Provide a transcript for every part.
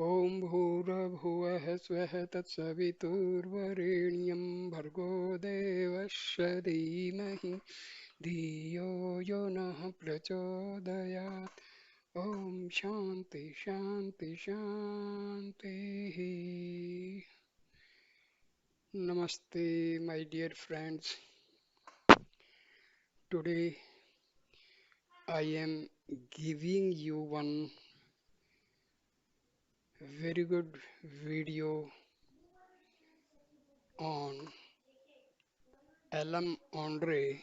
ॐ भूर्भुवः स्वः तत्सवितुर्वरेण्यं भर्गो देवस्य धीमहि धियो यो नः प्रचोदयात् ॐ शान्ति शान्ति शान्तिः Namaste, my dear friends. Today I am giving you one very good video on Ellam Ondre,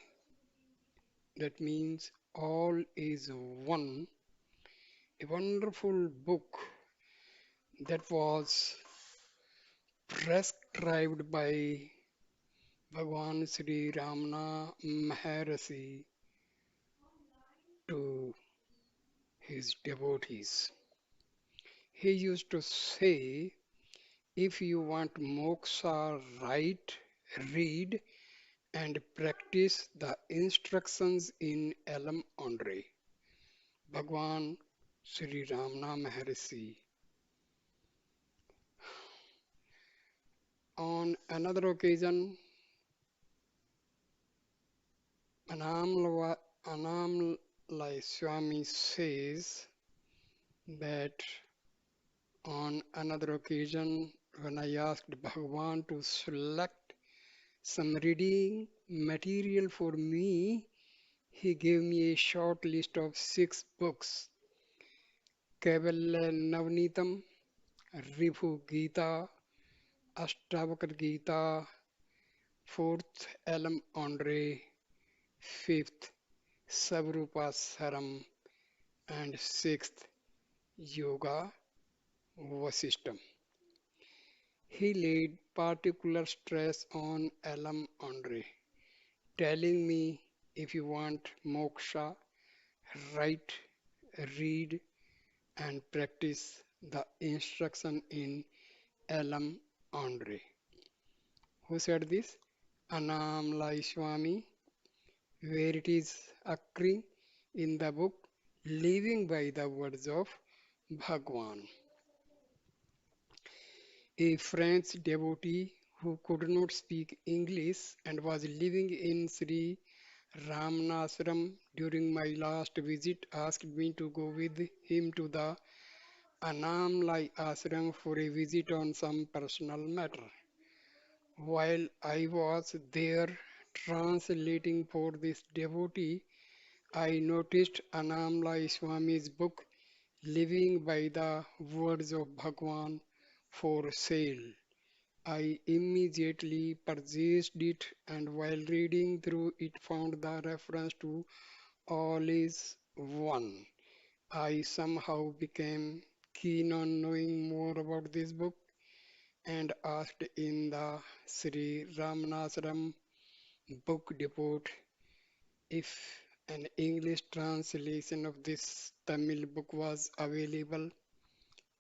that means All is One, a wonderful book that was prescribed by Bhagwan Sri Ramana Maharshi to his devotees. He used to say, if you want moksha, write, read, and practice the instructions in Ellam Ondre. Bhagwan Sri Ramana Maharshi. On another occasion, Anamlai Swami says that on another occasion, when I asked Bhagwan to select some reading material for me, he gave me a short list of 6 books: Kaivalya Navnitam, Ribhu Gita, Ashtavakra Gita, fourth Ellam Ondre, fifth Savrupa Saram, and sixth Yoga Vasistam. He laid particular stress on Ellam Ondre, telling me, if you want moksha, write, read, and practice the instruction in Ellam Ondre. Who said this? Anamlai Swami, where it is occurring in the book Living by the Words of Bhagwan. A French devotee who could not speak English and was living in Sri Ramanashram during my last visit asked me to go with him to the Anamlai Ashram for a visit on some personal matter. While I was there translating for this devotee, I noticed Anamlai Swami's book Living by the Words of Bhagwan for sale. I immediately purchased it, and while reading through it found the reference to All is One. I somehow became keen on knowing more about this book and asked in the Sri Ramanaswaram book depot if an English translation of this Tamil book was available,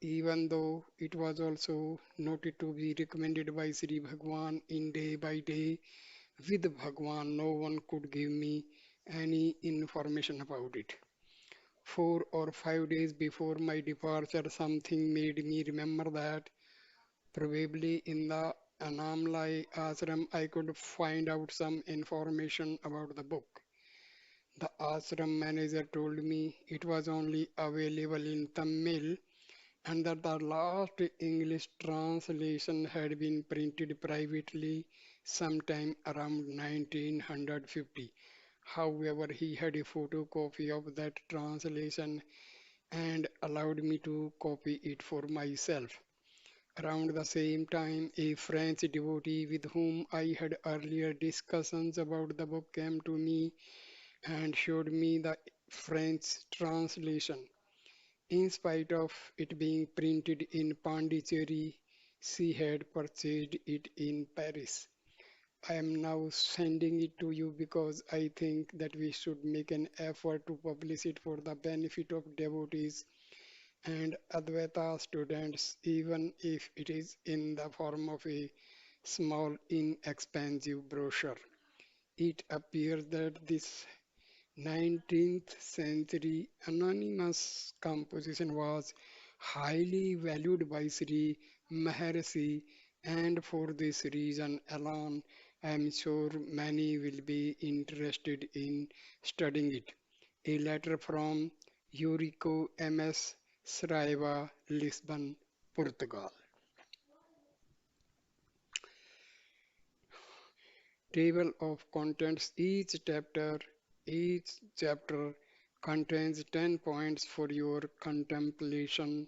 even though it was also noted to be recommended by Sri Bhagwan in Day by Day with Bhagwan. No one could give me any information about it. 4 or 5 days before my departure, something made me remember that probably in the Anamlai Ashram I could find out some information about the book. The ashram manager told me it was only available in Tamil and that the last English translation had been printed privately sometime around 1950. However, he had a photocopy of that translation and allowed me to copy it for myself. Around the same time, a French devotee with whom I had earlier discussions about the book came to me and showed me the French translation. In spite of it being printed in Pondicherry, she had purchased it in Paris. I am now sending it to you because I think that we should make an effort to publish it for the benefit of devotees and Advaita students, even if it is in the form of a small, inexpensive brochure. It appears that this 19th century anonymous composition was highly valued by Sri Maharshi, and for this reason alone, I am sure many will be interested in studying it. A letter from Eurico MS Sraiva, Lisbon, Portugal. Table of contents. Each chapter contains 10 points for your contemplation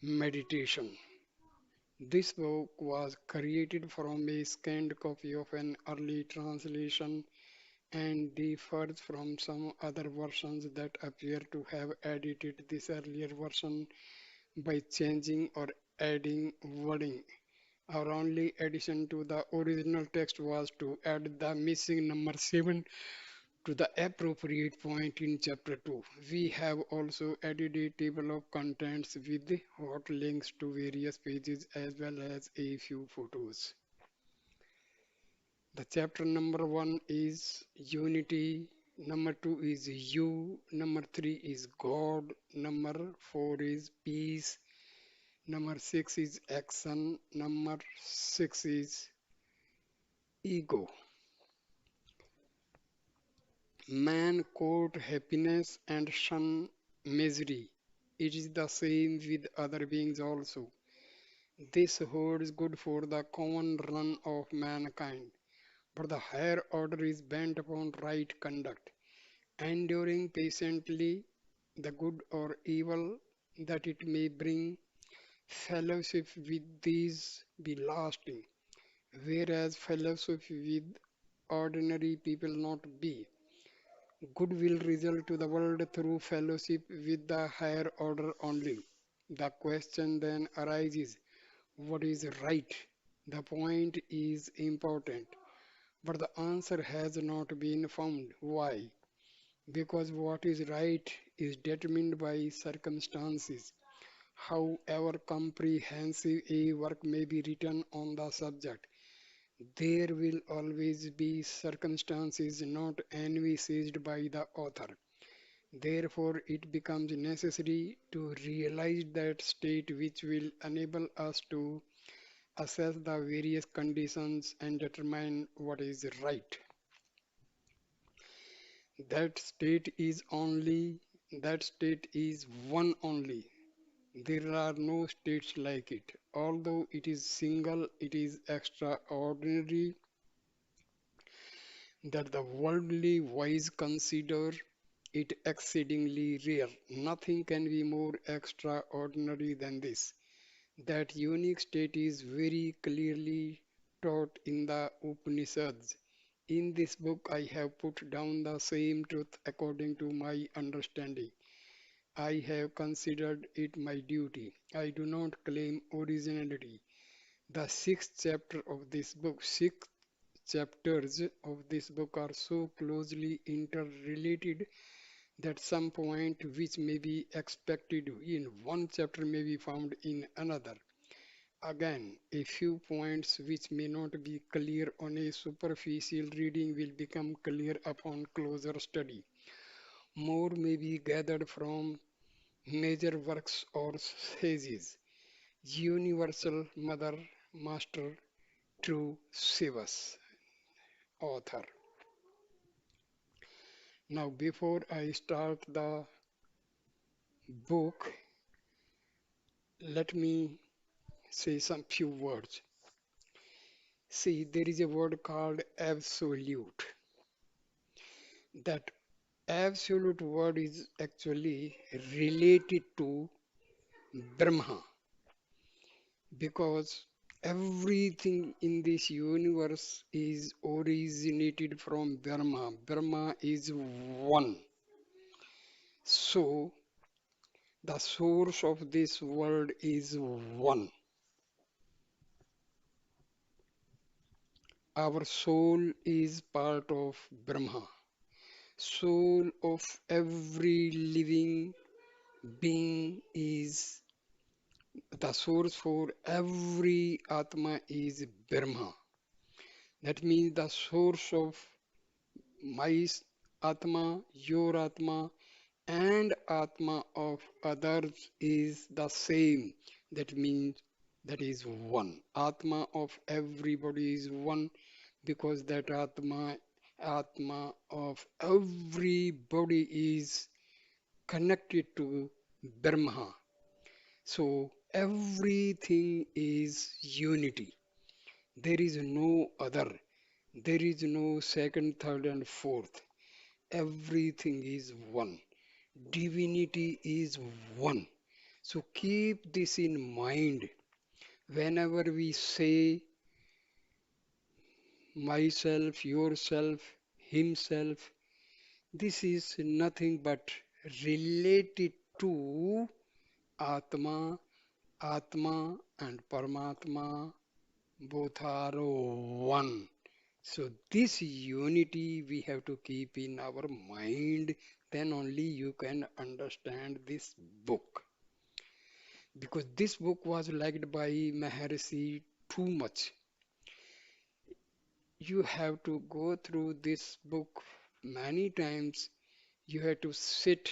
meditation. This book was created from a scanned copy of an early translation and differs from some other versions that appear to have edited this earlier version by changing or adding wording. Our only addition to the original text was to add the missing number 7 to the appropriate point in chapter 2. We have also added a table of contents with hot links to various pages as well as a few photos. The chapter number 1 is unity, number 2 is you, number 3 is God, number 4 is peace, number 6 is action, number 6 is ego. Man court happiness and shun misery. It is the same with other beings also. This holds good for the common run of mankind. But the higher order is bent upon right conduct, enduring patiently the good or evil, that it may bring fellowship with these be lasting, whereas fellowship with ordinary people not be. Good will result to the world through fellowship with the higher order only. The question then arises, what is right? The point is important, but the answer has not been found. Why? Because what is right is determined by circumstances. However comprehensive a work may be written on the subject, there will always be circumstances not envisaged by the author. Therefore, it becomes necessary to realize that state which will enable us to assess the various conditions and determine what is right. That state is only, that state is one only. There are no states like it. Although it is single, it is extraordinary that the worldly wise consider it exceedingly rare. Nothing can be more extraordinary than this. That unique state is very clearly taught in the Upanishads. In this book, I have put down the same truth according to my understanding. I have considered it my duty. I do not claim originality. The six chapters of this book are so closely interrelated that some point which may be expected in one chapter may be found in another. Again, a few points which may not be clear on a superficial reading will become clear upon closer study. More may be gathered from major works or sages. Universal Mother, Master, True Sivas, author. Now, before I start the book, let me say some few words. See, there is a word called absolute. That absolute word is actually related to Brahma because everything in this universe is originated from Brahma. Brahma is one. So, the source of this world is one. Our soul is part of Brahma. Soul of every living being is the source for every Atma is Brahma. That means the source of my Atma, your Atma, and Atma of others is the same. That means that is one. Atma of everybody is one because that Atma of everybody is connected to Brahma. So everything is unity. There is no other. There is no second, third, and fourth. Everything is one. Divinity is one. So keep this in mind whenever we say myself, yourself, himself. This is nothing but related to Atma, Atma and Paramatma both are one. So this unity we have to keep in our mind, then only you can understand this book. Because this book was liked by Maharishi too much. You have to go through this book many times. You have to sit,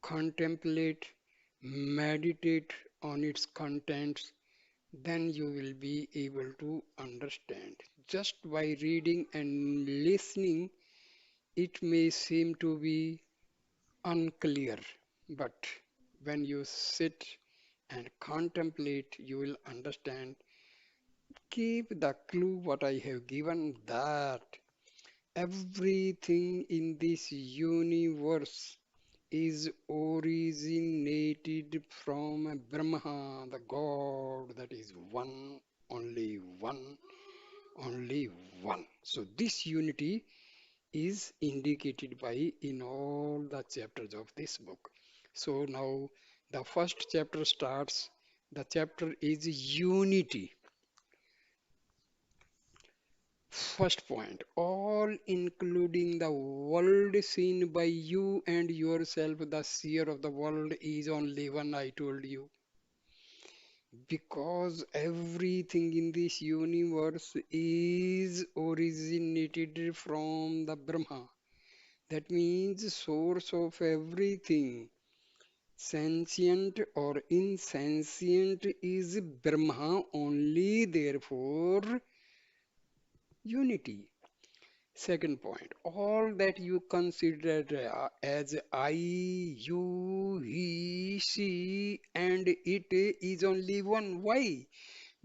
contemplate, meditate on its contents, then you will be able to understand. Just by reading and listening, it may seem to be unclear, but when you sit and contemplate, you will understand. Keep the clue what I have given that everything in this universe is originated from Brahma, the God that is one, only one, only one. So this unity is indicated by in all the chapters of this book. So now the first chapter starts. The chapter is unity. First point, all including the world seen by you and yourself, the seer of the world is only one, I told you. Because everything in this universe is originated from the Brahma. That means source of everything. Sentient or insentient is Brahma only, therefore unity. Second point, all that you consider as I, you, he, she, and it is only one. Why?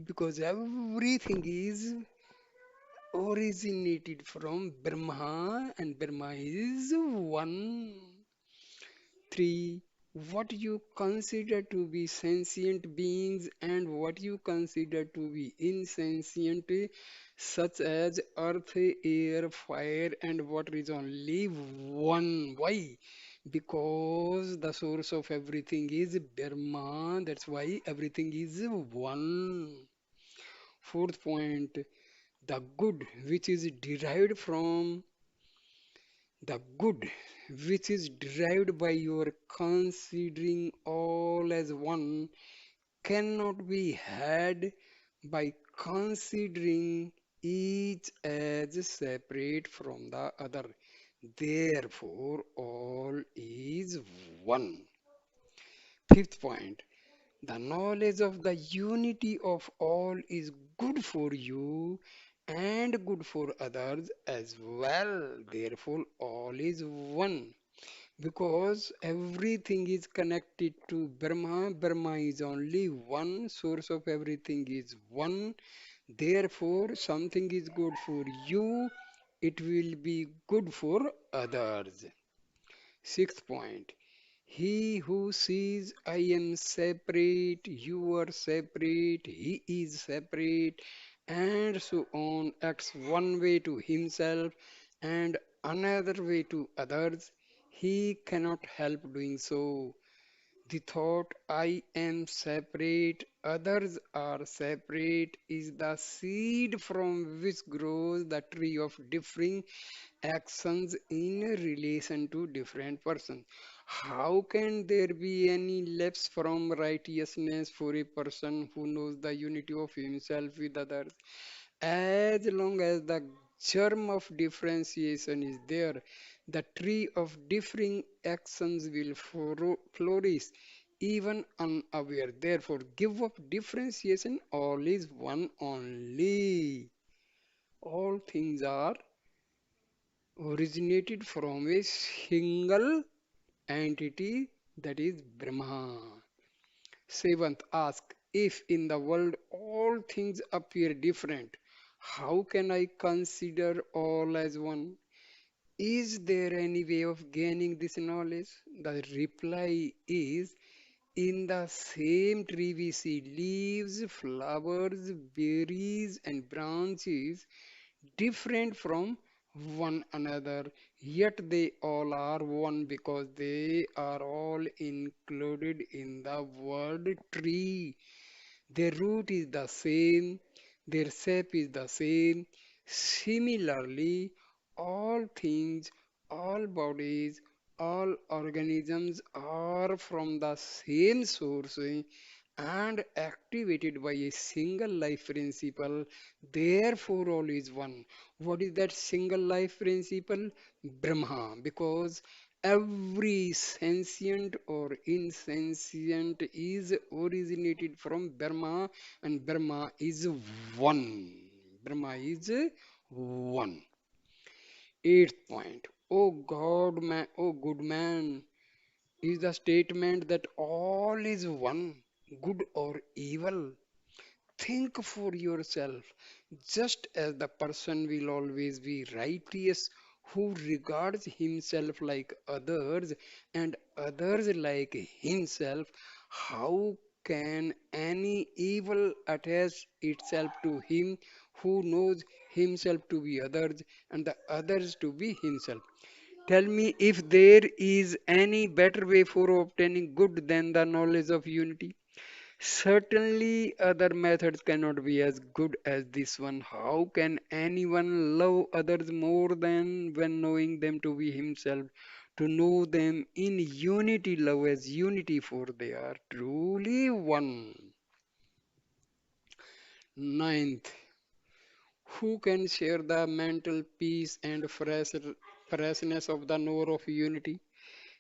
Because everything is originated from Brahma and Brahma is one. Three, what you consider to be sentient beings and what you consider to be insentient, such as earth, air, fire, and water is only one. Why? Because the source of everything is Brahma. That's why everything is one. Fourth point, the good which is derived from the good which is derived by your considering all as one cannot be had by considering each as separate from the other. Therefore, all is one. Fifth point, the knowledge of the unity of all is good for you and good for others as well. Therefore, all is one. Because everything is connected to Brahma. Brahma is only one. Source of everything is one. Therefore, something is good for you. It will be good for others. Sixth point. He who sees I am separate, you are separate, he is separate, and so on, acts one way to himself and another way to others, he cannot help doing so. The thought I am separate, others are separate is the seed from which grows the tree of differing actions in relation to different persons. How can there be any lapse from righteousness for a person who knows the unity of himself with others? As long as the germ of differentiation is there. The tree of differing actions will flourish even unaware. Therefore, give up differentiation, all is one only. All things are originated from a single entity, that is Brahma. Seventh, ask if in the world all things appear different, how can I consider all as one? Is there any way of gaining this knowledge? The reply is, in the same tree we see leaves, flowers, berries, and branches different from one another, yet they all are one because they are all included in the word tree. Their root is the same, their shape is the same. Similarly, all things, all bodies, all organisms are from the same source and activated by a single life principle. Therefore, all is one. What is that single life principle? Brahma. Because every sentient or insentient is originated from Brahma, and Brahma is one. Brahma is one. Eighth point. Oh God, man, oh good man, is the statement that all is one, good or evil. Think for yourself. Just as the person will always be righteous who regards himself like others and others like himself, how can any evil attach itself to him who knows himself to be others and the others to be himself? Tell me if there is any better way for obtaining good than the knowledge of unity. Certainly, other methods cannot be as good as this one. How can anyone love others more than when knowing them to be himself? To know them in unity, love as unity, for they are truly one. Ninth, who can share the mental peace and freshness of the knower of unity?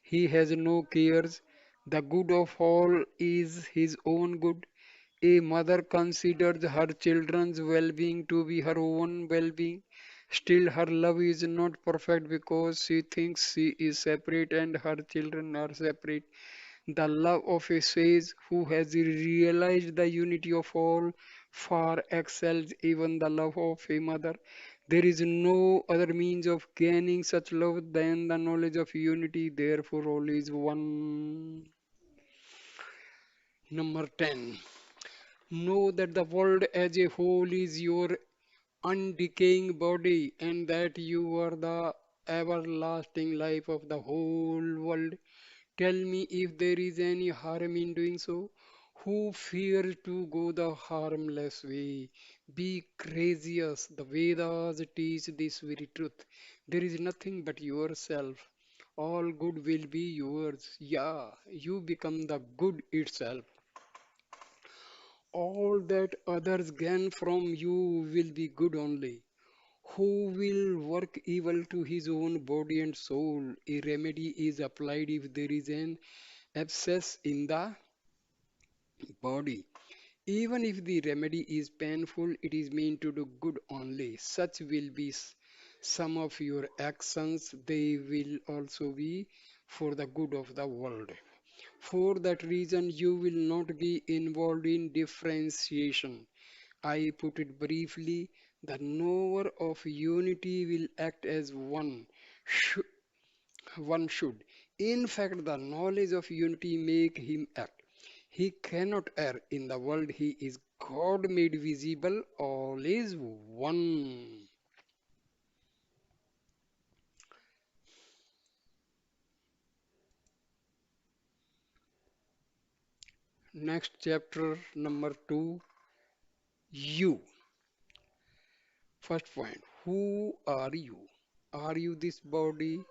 He has no cares. The good of all is his own good. A mother considers her children's well being to be her own well being. Still, her love is not perfect because she thinks she is separate and her children are separate. The love of a sage who has realized the unity of all far excels even the love of a mother. There is no other means of gaining such love than the knowledge of unity, therefore, all is one. Number 10. Know that the world as a whole is your undecaying body and that you are the everlasting life of the whole world. Tell me if there is any harm in doing so. Who fears to go the harmless way? Be courageous. The Vedas teach this very truth. There is nothing but yourself. All good will be yours. Yeah, you become the good itself. All that others gain from you will be good only. Who will work evil to his own body and soul? A remedy is applied if there is an abscess in the body. Even if the remedy is painful, it is meant to do good only. Such will be some of your actions. They will also be for the good of the world. For that reason, you will not be involved in differentiation. I put it briefly, the knower of unity will act as one. One should. In fact, the knowledge of unity make him act. He cannot err. In the world, he is God made visible. All is one. Next chapter, number 2. You. First point. Who are you? Are you this body?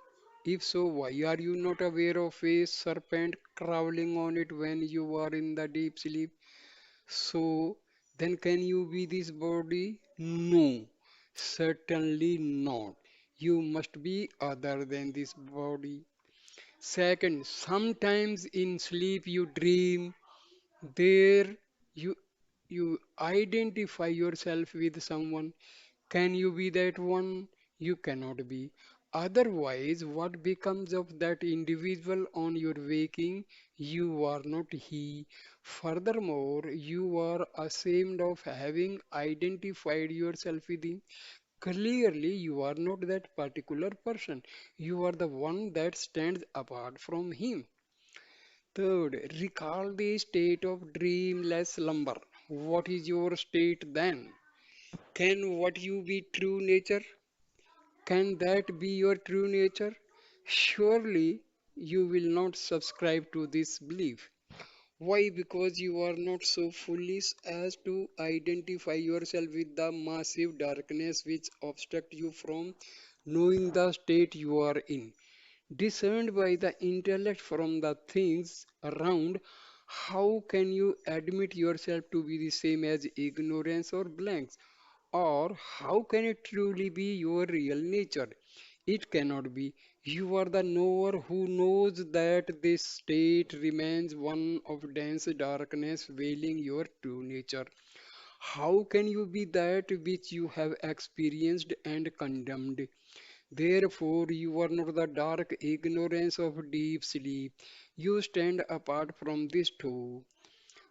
If so, why are you not aware of a serpent crawling on it when you are in the deep sleep? So, then can you be this body? No. Certainly not. You must be other than this body. Second, sometimes in sleep you dream. There you you identify yourself with someone. Can you be that one? You cannot be. Otherwise, what becomes of that individual on your waking? You are not he. Furthermore, you are ashamed of having identified yourself with him. Clearly, you are not that particular person. You are the one that stands apart from him. Third, recall the state of dreamless slumber. What is your state then? Can what you be true nature? Can that be your true nature? Surely you will not subscribe to this belief. Why? Because you are not so foolish as to identify yourself with the massive darkness which obstructs you from knowing the state you are in. Discerned by the intellect from the things around, how can you admit yourself to be the same as ignorance or blanks? Or how can it truly be your real nature? It cannot be. You are the knower who knows that this state remains one of dense darkness veiling your true nature. How can you be that which you have experienced and condemned? Therefore, you are not the dark ignorance of deep sleep. You stand apart from this too.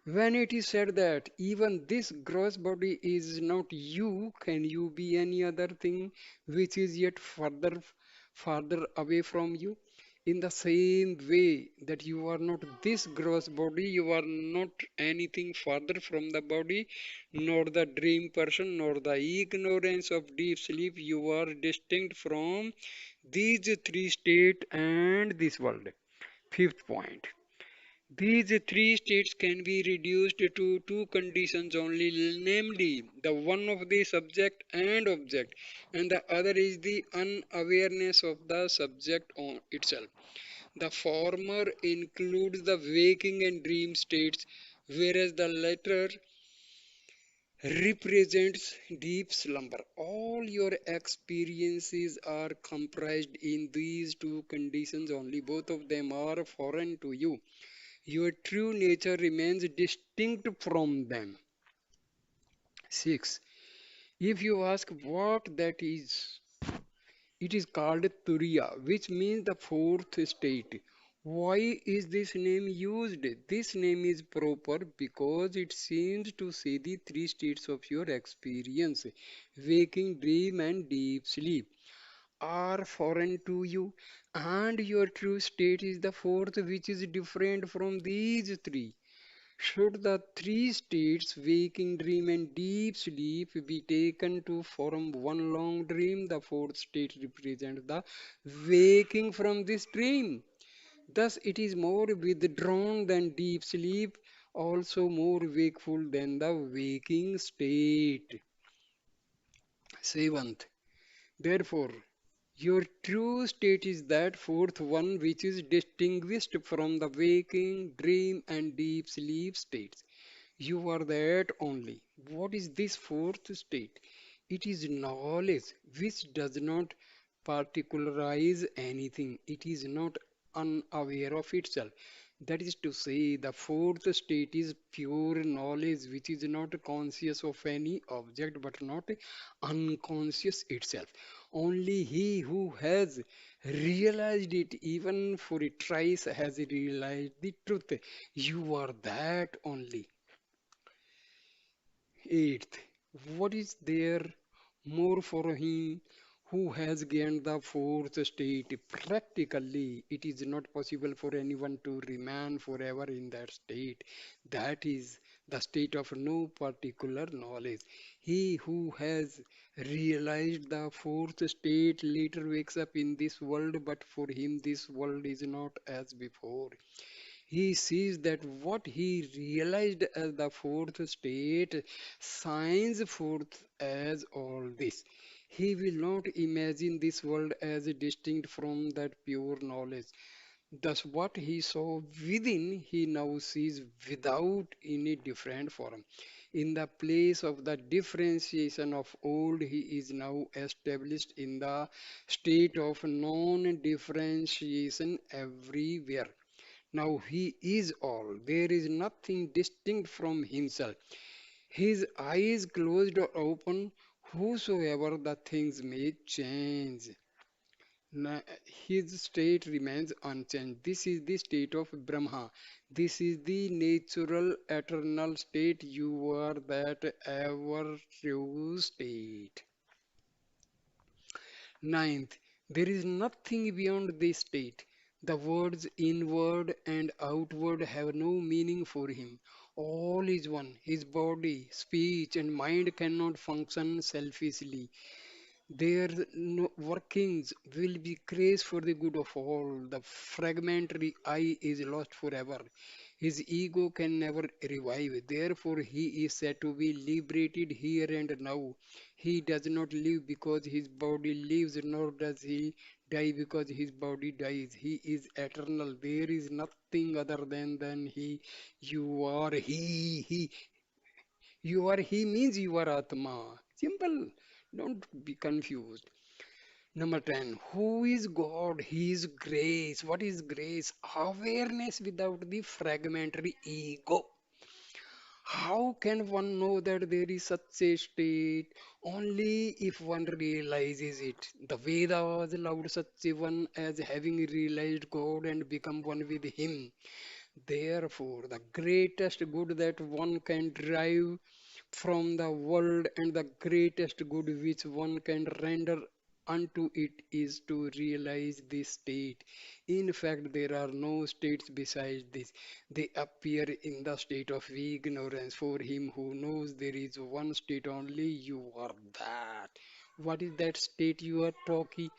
When it is said that even this gross body is not you, can you be any other thing which is yet farther away from you? In the same way that you are not this gross body, you are not anything farther from the body, nor the dream person, nor the ignorance of deep sleep. You are distinct from these three states and this world. Fifth point. These three states can be reduced to two conditions only, namely the one of the subject and object, and the other is the unawareness of the subject on itself. The former includes the waking and dream states, whereas the latter represents deep slumber. All your experiences are comprised in these two conditions only. Both of them are foreign to you. Your true nature remains distinct from them. 6. If you ask what that is, it is called Turiya, which means the fourth state. Why is this name used? This name is proper because it seems to say the three states of your experience, waking, dream, and deep sleep, are foreign to you, and your true state is the fourth, which is different from these three. Should the three states, waking, dream, and deep sleep, be taken to form one long dream, the fourth state represents the waking from this dream. Thus, it is more withdrawn than deep sleep, also more wakeful than the waking state. Seventh, therefore, your true state is that fourth one which is distinguished from the waking, dream, and deep sleep states. You are that only. What is this fourth state? It is knowledge which does not particularize anything. It is not unaware of itself. That is to say, the fourth state is pure knowledge which is not conscious of any object but not unconscious itself. Only he who has realized it, even for a trace, has realized the truth. You are that only. Eighth, what is there more for him who has gained the fourth state? Practically, it is not possible for anyone to remain forever in that state. That is the state of no particular knowledge. He who has realized the fourth state later wakes up in this world, but for him, this world is not as before. He sees that what he realized as the fourth state shines forth as all this. He will not imagine this world as distinct from that pure knowledge. Thus, what he saw within, he now sees without any different form. In the place of the differentiation of old, he is now established in the state of non differentiation everywhere. Now he is all. There is nothing distinct from himself. His eyes closed or open, whosoever the things may change. His state remains unchanged. This is the state of Brahma. This is the natural eternal state. You are that ever true state. Ninth, there is nothing beyond this state. The words inward and outward have no meaning for him. All is one. His body, speech, and mind cannot function selfishly. Their workings will be praised for the good of all. The fragmentary I is lost forever. His ego can never revive. Therefore, he is said to be liberated here and now. He does not live because his body lives, nor does he die because his body dies. He is eternal. There is nothing other than he. You are he. You are he means you are Atma. Simple. Don't be confused. Number 10. Who is God? He is grace. What is grace? Awareness without the fragmentary ego. How can one know that there is such a state? Only if one realizes it. The Vedas allowed such a one as having realized God and become one with Him. Therefore, the greatest good that one can derive from the world and the greatest good which one can render unto it is to realize this state. In fact, there are no states besides this. They appear in the state of ignorance. For him who knows there is one state only, you are that. What is that state you are talking?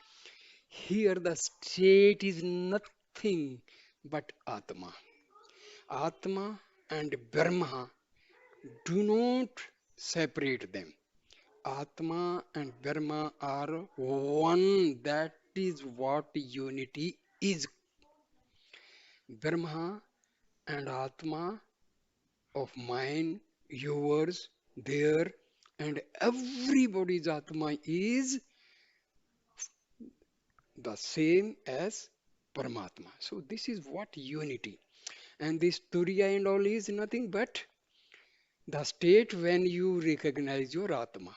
Here, the state is nothing but Atma. Atma and Brahma, do not separate them. Atma and Brahma are one. That is what unity is. Brahma and Atma of mine, yours, there, and everybody's Atma is the same as Paramatma. So this is what unity. And this Turiya and all is nothing but the state when you recognize your Atma.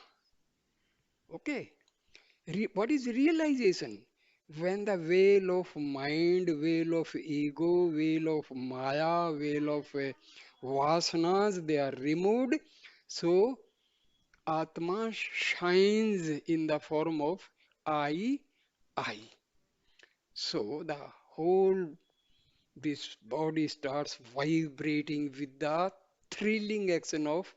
Okay. What is realization? When the veil of mind, veil of ego, veil of maya, veil of vasanas, they are removed. So Atma shines in the form of I. So the whole this body starts vibrating with the thrilling action of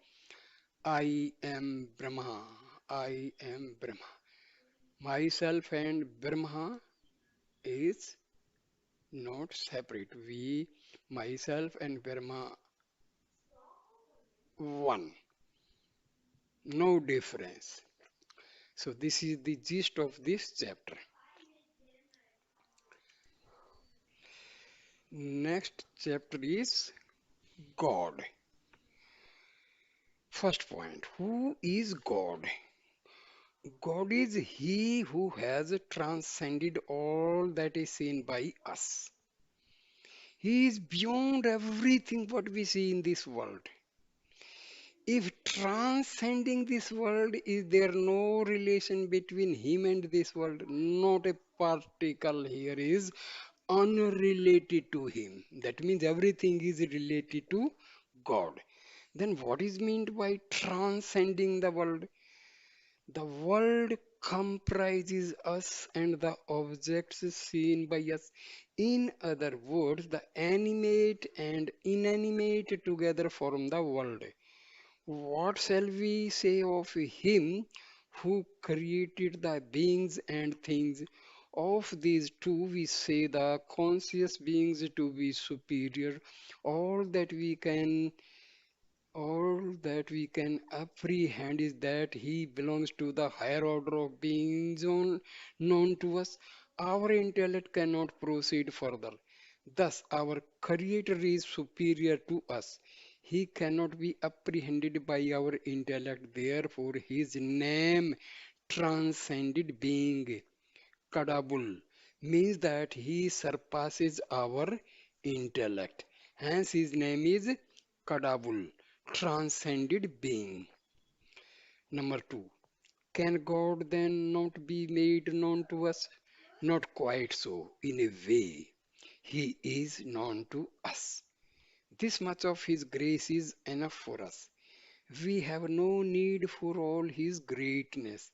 I am Brahma. I am Brahma. Myself and Brahma is not separate. We, myself and Brahma, one. No difference. So this is the gist of this chapter. Next chapter is God. First point, who is God? God is He who has transcended all that is seen by us. He is beyond everything what we see in this world. If transcending this world, is there no relation between him and this world? Not a particle here is unrelated to him. That means everything is related to God. Then what is meant by transcending the world? The world comprises us and the objects seen by us. In other words, the animate and inanimate together form the world. What shall we say of him who created the beings and things? Of these two, we say the conscious beings to be superior. All that we can all that we can apprehend is that he belongs to the higher order of beings known to us. Our intellect cannot proceed further. Thus, our Creator is superior to us. He cannot be apprehended by our intellect. Therefore, His name transcended being. Kadabul means that He surpasses our intellect. Hence, His name is Kadabul, transcended being. Number two, can God then not be made known to us? Not quite so. In a way, He is known to us. This much of His grace is enough for us. We have no need for all His greatness.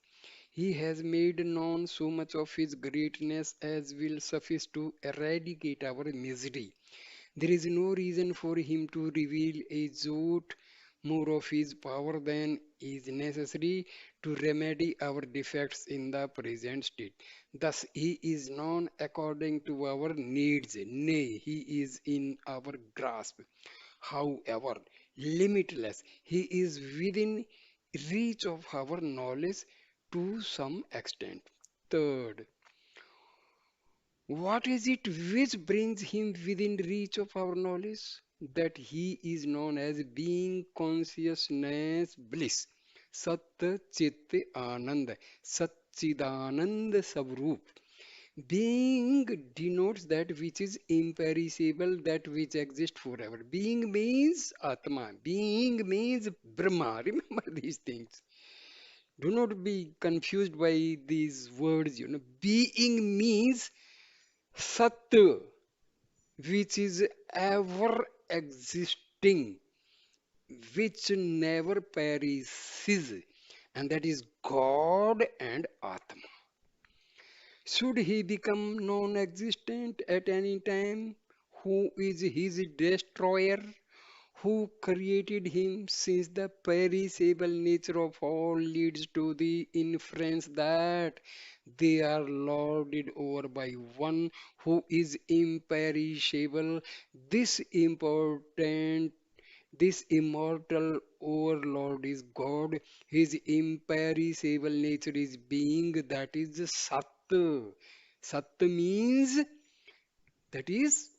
He has made known so much of His greatness as will suffice to eradicate our misery. There is no reason for Him to reveal a jot more of His power than is necessary to remedy our defects in the present state. Thus, He is known according to our needs, nay, He is in our grasp. However, limitless, He is within reach of our knowledge to some extent. Third, what is it which brings him within reach of our knowledge? That he is known as being consciousness bliss. Sat Chit Anand. Satchidanand Savrup. Being denotes that which is imperishable, that which exists forever. Being means Atma. Being means Brahma. Remember these things. Do not be confused by these words. Being means Sat, which is ever existing, which never perishes, and that is God and Atma. Should he become non existent at any time, who is his destroyer? Who created him, since the perishable nature of all leads to the inference that they are lorded over by one who is imperishable. This important this immortal overlord is God. His imperishable nature is being, that is Sat. Sat means that is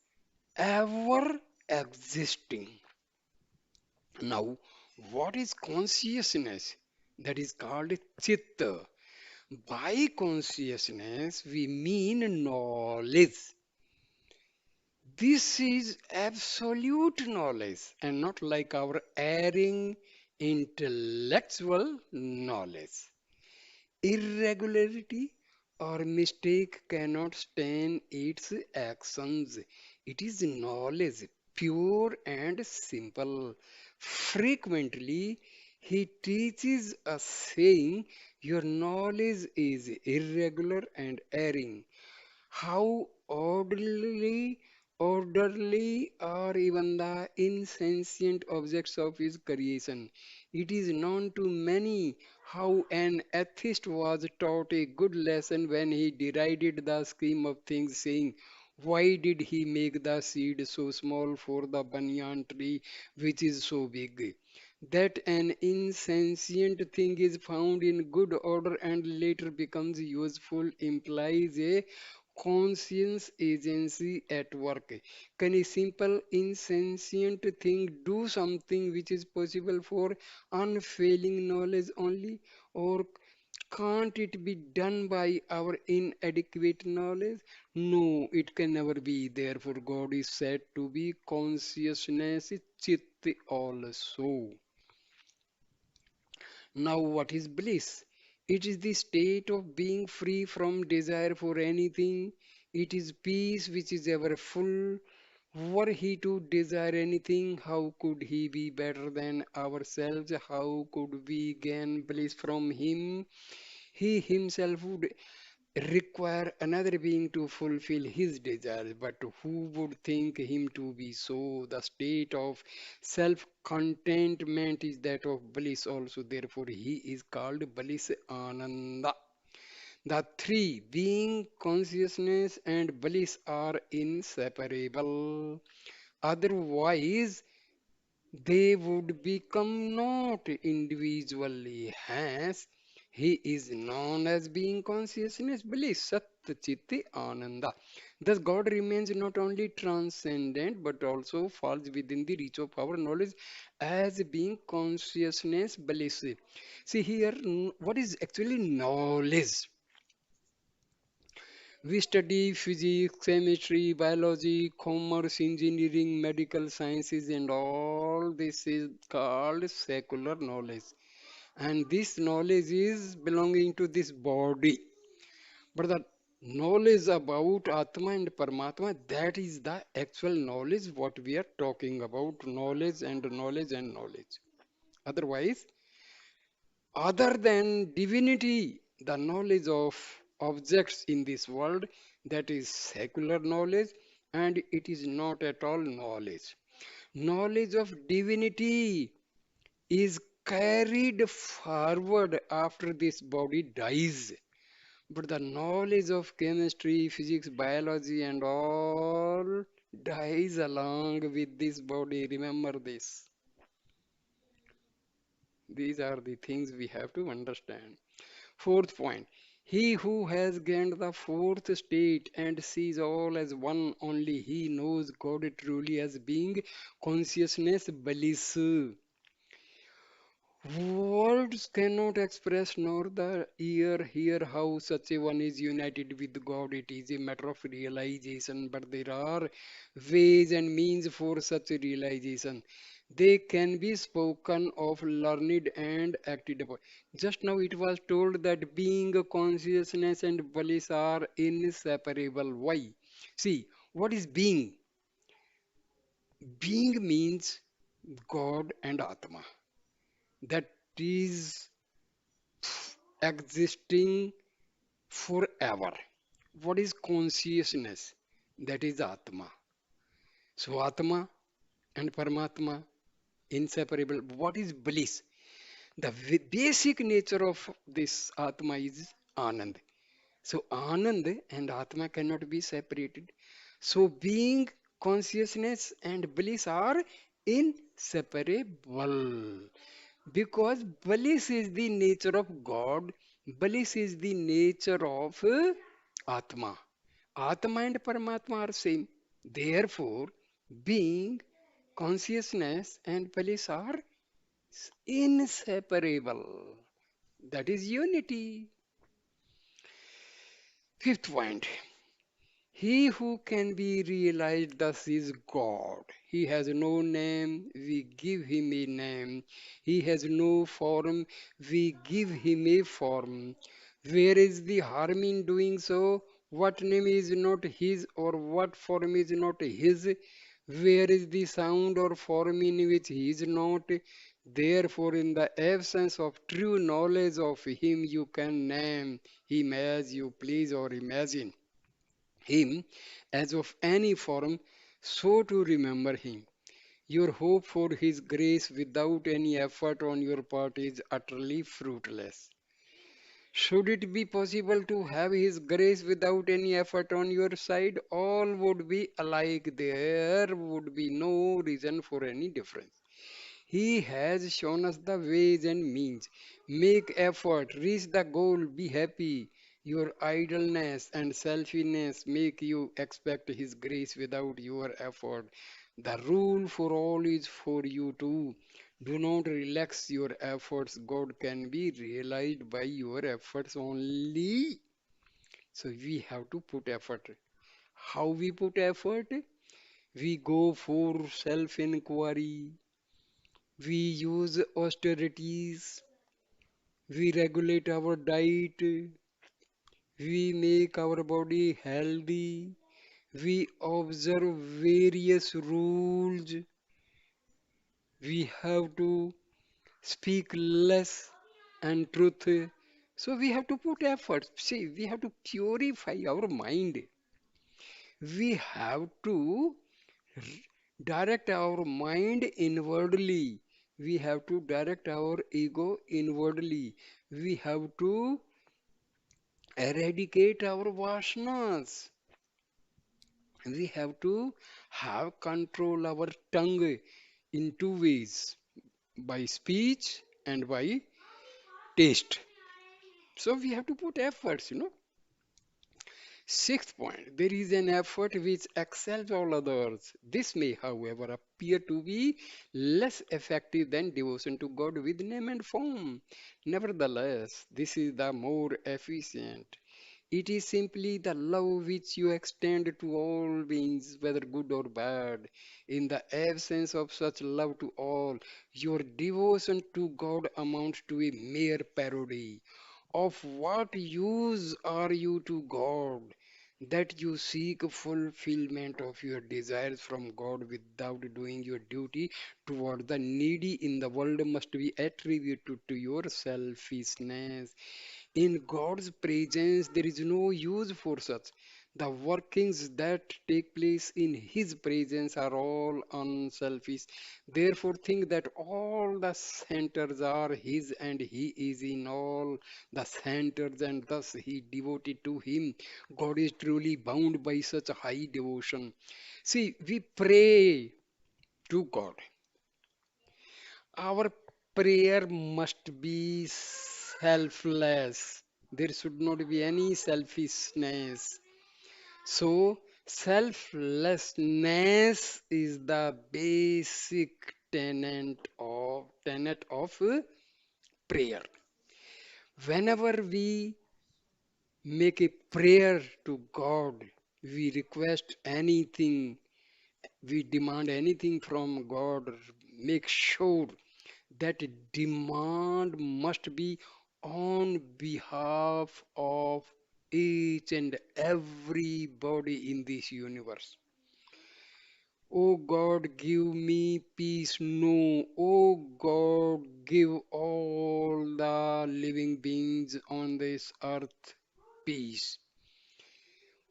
ever existing. Now, what is consciousness? That is called chitta. By consciousness, we mean knowledge. This is absolute knowledge and not like our erring intellectual knowledge. Irregularity or mistake cannot stain its actions. It is knowledge, pure and simple. Frequently, he teaches us saying, your knowledge is irregular and erring. How orderly are even the insentient objects of his creation. It is known to many how an atheist was taught a good lesson when he derided the scheme of things, saying, why did he make the seed so small for the banyan tree which is so big? That an insentient thing is found in good order and later becomes useful implies a conscience agency at work. Can a simple insentient thing do something which is possible for unfailing knowledge only? Or can't it be done by our inadequate knowledge? No, it can never be. Therefore, God is said to be consciousness, chit also. Now, what is bliss? It is the state of being free from desire for anything. It is peace which is ever full. Were he to desire anything, how could he be better than ourselves? How could we gain bliss from him? He himself would require another being to fulfill his desires, but who would think him to be so? The state of self contentment is that of bliss also, therefore, he is called bliss Ananda. The three, being, consciousness, and bliss, are inseparable. Otherwise, they would become not individually. Hence, he is known as being consciousness, bliss, Sat Chitti Ananda. Thus, God remains not only transcendent but also falls within the reach of our knowledge as being consciousness bliss. See here, what is actually knowledge? We study physics, chemistry, biology, commerce, engineering, medical sciences, and all this is called secular knowledge. And this knowledge is belonging to this body. But the knowledge about Atma and Paramatma, that is the actual knowledge what we are talking about. Knowledge and knowledge and knowledge. Otherwise, other than divinity, the knowledge of objects in this world, that is secular knowledge, and it is not at all knowledge. Knowledge of divinity is carried forward after this body dies. But the knowledge of chemistry, physics, biology, and all dies along with this body. Remember this. These are the things we have to understand. Fourth point. He who has gained the fourth state and sees all as one only, he knows God truly as being consciousness bliss. Words cannot express nor the ear hear how such a one is united with God. It is a matter of realization, but there are ways and means for such a realization. They can be spoken of, learned, and acted upon. Just now it was told that being, consciousness, and bliss are inseparable. Why? See, what is being? Being means God and Atma. That is existing forever. What is consciousness? That is Atma. So Atma and Paramatma inseparable. What is bliss? The basic nature of this Atma is Anand. So Anand and Atma cannot be separated. So being, consciousness, and bliss are inseparable. Because bliss is the nature of God, bliss is the nature of Atma. Atma and Paramatma are same. Therefore, being, consciousness, and bliss are inseparable. That is unity. Fifth point. He who can be realized thus is God. He has no name, we give him a name. He has no form, we give him a form. Where is the harm in doing so? What name is not his or what form is not his? Where is the sound or form in which he is not? Therefore, in the absence of true knowledge of him, you can name him as you please or imagine him as of any form, so to remember him. Your hope for his grace without any effort on your part is utterly fruitless. Should it be possible to have his grace without any effort on your side, all would be alike. There would be no reason for any difference. He has shown us the ways and means. Make effort, reach the goal, be happy. Your idleness and selfishness make you expect His grace without your effort. The rule for all is for you too. Do not relax your efforts. God can be realized by your efforts only. So we have to put effort. How we put effort? We go for self inquiry, we use austerities, we regulate our diet, we make our body healthy, we observe various rules, we have to speak less and truth. So we have to put effort. See, we have to purify our mind. We have to direct our mind inwardly. We have to direct our ego inwardly. We have to eradicate our vasanas. We have to have control our tongue in two ways, by speech and by taste. So we have to put efforts. Sixth point, there is an effort which excels all others. This may, however, appear to be less effective than devotion to God with name and form. Nevertheless, this is the more efficient. It is simply the love which you extend to all beings, whether good or bad. In the absence of such love to all, your devotion to God amounts to a mere parody. Of what use are you to God that you seek fulfillment of your desires from God without doing your duty toward the needy in the world must be attributed to your selfishness. In God's presence, there is no use for such. The workings that take place in His presence are all unselfish. Therefore, think that all the centers are His and He is in all the centers, and thus He devoted to Him. God is truly bound by such a high devotion. See, we pray to God. Our prayer must be selfless. There should not be any selfishness. So, selflessness is the basic tenet of prayer. Whenever we make a prayer to God, we request anything, we demand anything from God, make sure that demand must be on behalf of each and everybody in this universe. Oh God, give me peace. No, oh God, give all the living beings on this earth peace.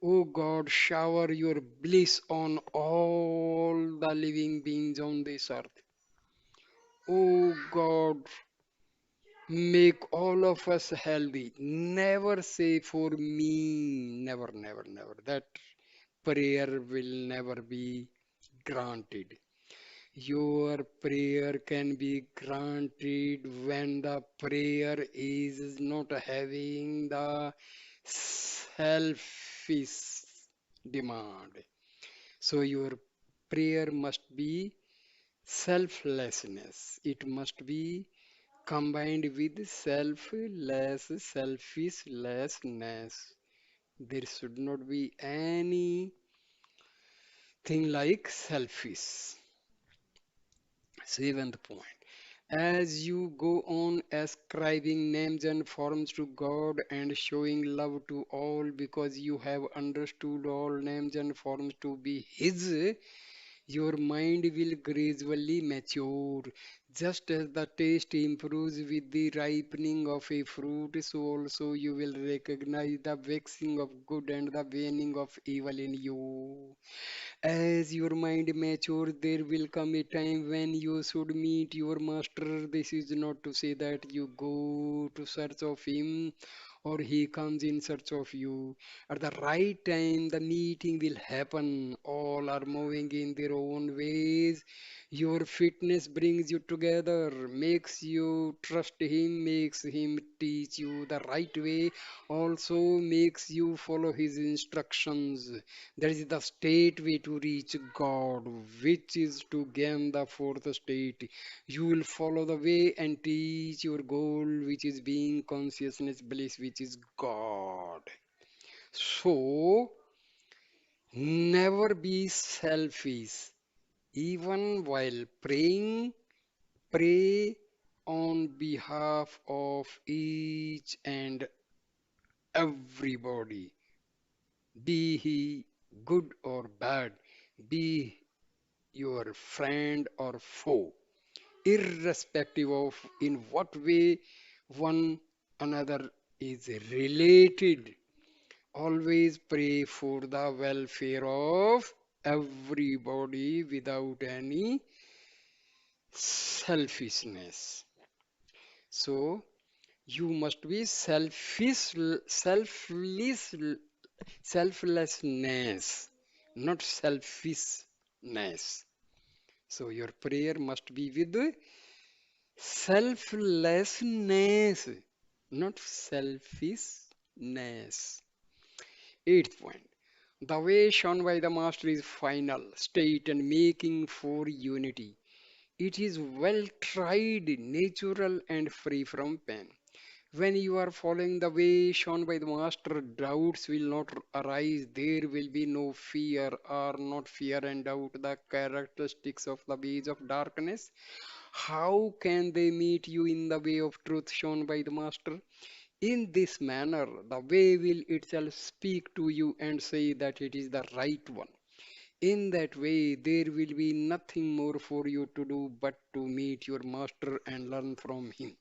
Oh God, shower your bliss on all the living beings on this earth. Oh God, make all of us healthy. Never say for me, never, never, never. That prayer will never be granted. Your prayer can be granted when the prayer is not having the selfish demand. So your prayer must be selflessness. It must be combined with selflessness. There should not be anything like selfish. Seventh point. As you go on ascribing names and forms to God and showing love to all because you have understood all names and forms to be His, your mind will gradually mature. Just as the taste improves with the ripening of a fruit, so also you will recognize the waxing of good and the waning of evil in you. As your mind matures, there will come a time when you should meet your master. This is not to say that you go to search of him or he comes in search of you. At the right time, the meeting will happen. All are moving in their own ways. Your fitness brings you together, makes you trust him, makes him teach you the right way, also makes you follow his instructions. That is the state way to reach God, which is to gain the fourth state. You will follow the way and teach your goal, which is being consciousness bliss, which is God. So, never be selfish. Even while praying, pray on behalf of each and everybody, be he good or bad, be your friend or foe, irrespective of in what way one another is related. Always pray for the welfare of everybody without any selfishness. So you must be selflessness, not selfishness. So your prayer must be with selflessness, not selfishness. Eighth point. The way shown by the Master is final, state, and making for unity. It is well tried, natural, and free from pain. When you are following the way shown by the Master, doubts will not arise. There will be no fear, or not fear and doubt, the characteristics of the ways of darkness. How can they meet you in the way of truth shown by the Master? In this manner, the way will itself speak to you and say that it is the right one. In that way, there will be nothing more for you to do but to meet your Master and learn from him.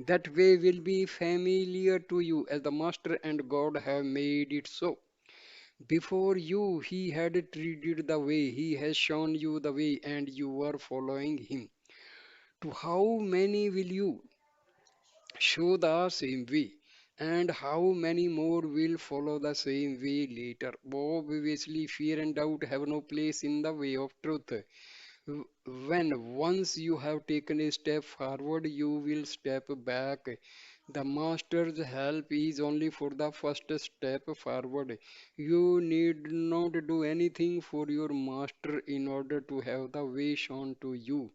That way will be familiar to you as the Master and God have made it so. Before you, he had treated the way, he has shown you the way, and you are following him. To how many will you show the same way? And how many more will follow the same way later? Obviously, fear and doubt have no place in the way of truth. When once you have taken a step forward, you will step back. The Master's help is only for the first step forward. You need not do anything for your Master in order to have the way shown to you.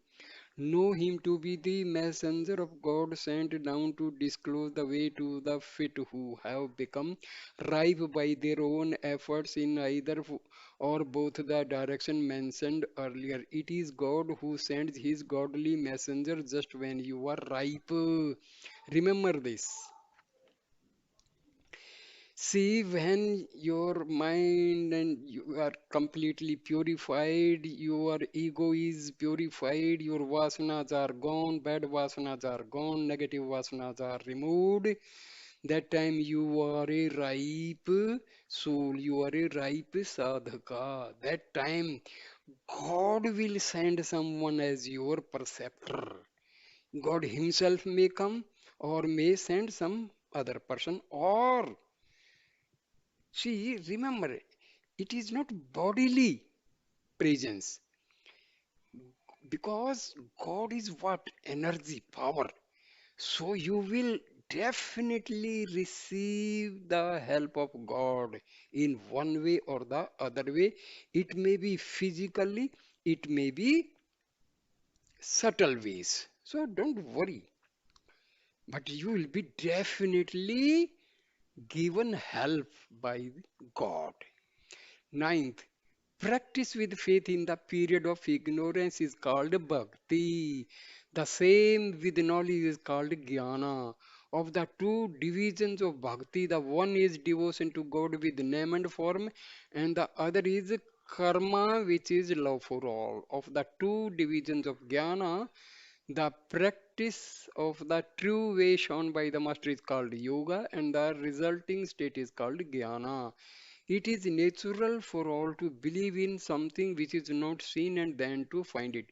Know him to be the messenger of God sent down to disclose the way to the fit who have become ripe by their own efforts in either or both the direction mentioned earlier. It is God who sends his godly messenger just when you are ripe. Remember this. See, when your mind and you are completely purified, your ego is purified, your vasanas are gone, bad vasanas are gone, negative vasanas are removed. That time you are a ripe soul, you are a ripe sadhaka. That time God will send someone as your preceptor. God Himself may come or may send some other person, or see, remember, it is not bodily presence because God is what? Energy, power. So you will definitely receive the help of God in one way or the other way. It may be physically, it may be subtle ways. So don't worry, but you will be definitely given help by God. Ninth, practice with faith in the period of ignorance is called bhakti. The same with knowledge is called jnana. Of the two divisions of bhakti, the one is devotion to God with name and form, and the other is karma, which is love for all. Of the two divisions of jnana, the practice of the true way shown by the master is called yoga, and the resulting state is called jnana. It is natural for all to believe in something which is not seen and then to find it.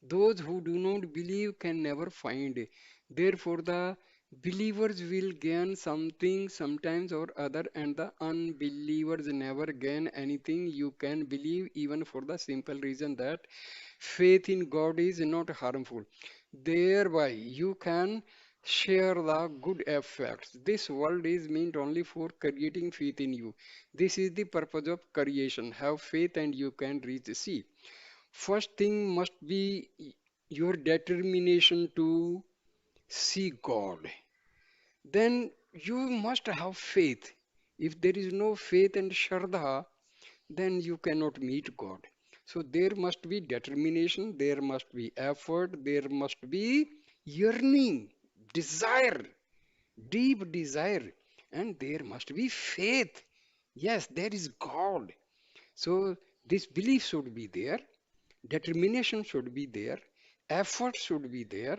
Those who do not believe can never find. Therefore, the believers will gain something sometimes or other, and the unbelievers never gain anything. You can believe even for the simple reason that faith in God is not harmful. Thereby, you can share the good effects. This world is meant only for creating faith in you. This is the purpose of creation. Have faith and you can reach. See, first thing must be your determination to see God. Then you must have faith. If there is no faith and shraddha, then you cannot meet God. So there must be determination, there must be effort, there must be yearning, desire, deep desire, and there must be faith. Yes, there is God. So this belief should be there, determination should be there, effort should be there.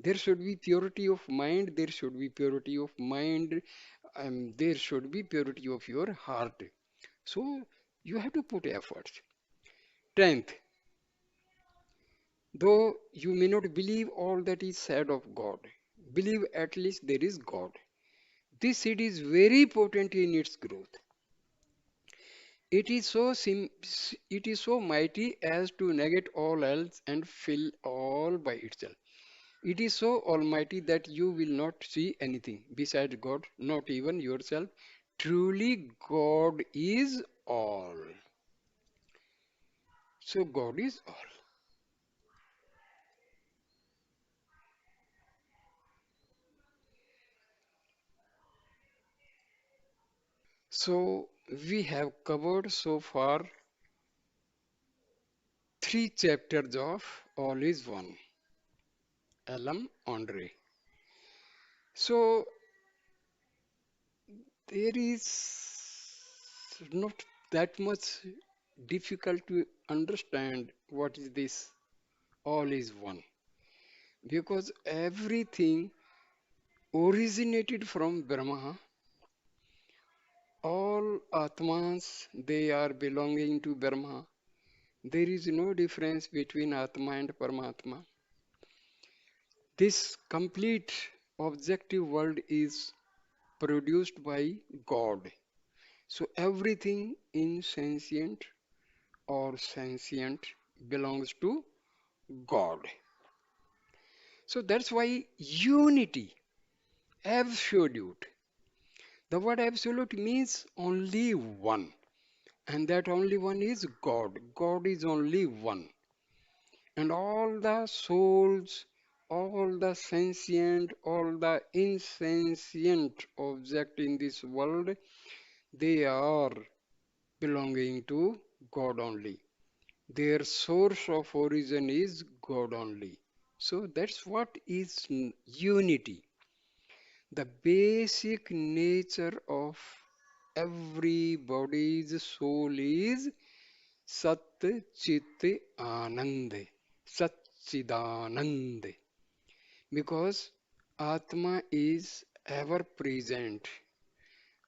There should be purity of mind, there should be purity of mind, there should be purity of your heart. So you have to put efforts. 10th, though you may not believe all that is said of God, believe at least there is God. This seed is very potent in its growth. It is it is so mighty as to negate all else and fill all by itself. It is so almighty that you will not see anything besides God, not even yourself. Truly, God is all. So, God is all. So, we have covered so far three chapters of All is One, Ellam, Ondre. So, there is not that much difficult to understand what is this All is One, because everything originated from Brahma. All Atmas, they are belonging to Brahma. There is no difference between Atma and Paramatma. This complete objective world is produced by God. So everything insentient or sentient belongs to God. So that's why unity, absolute. The word absolute means only one, and that only one is God. God is only one. And all the souls, all the sentient, all the insentient object in this world, they are belonging to God only. Their source of origin is God only. So that's what is unity. The basic nature of everybody's soul is Sat Chit Anand, Satchidanand. Because Atma is ever present.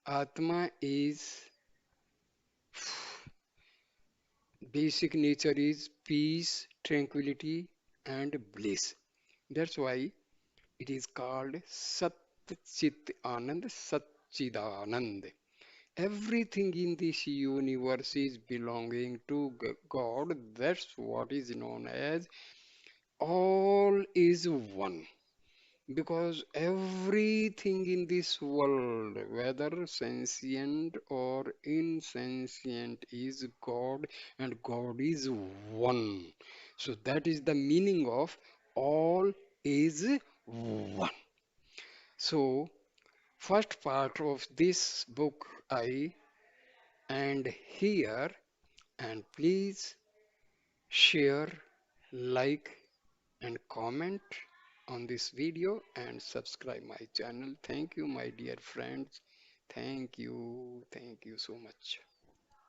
Atma is basic nature is peace, tranquility, and bliss. That's why it is called Sat Chit Anand, Satchidanand. Everything in this universe is belonging to God. That's what is known as all is one. Because everything in this world, whether sentient or insentient, is God, and God is one. So that is the meaning of all is one. So, first part of this book I end here, and please share, like, and comment on this video and subscribe my channel. Thank you, my dear friends. Thank you so much.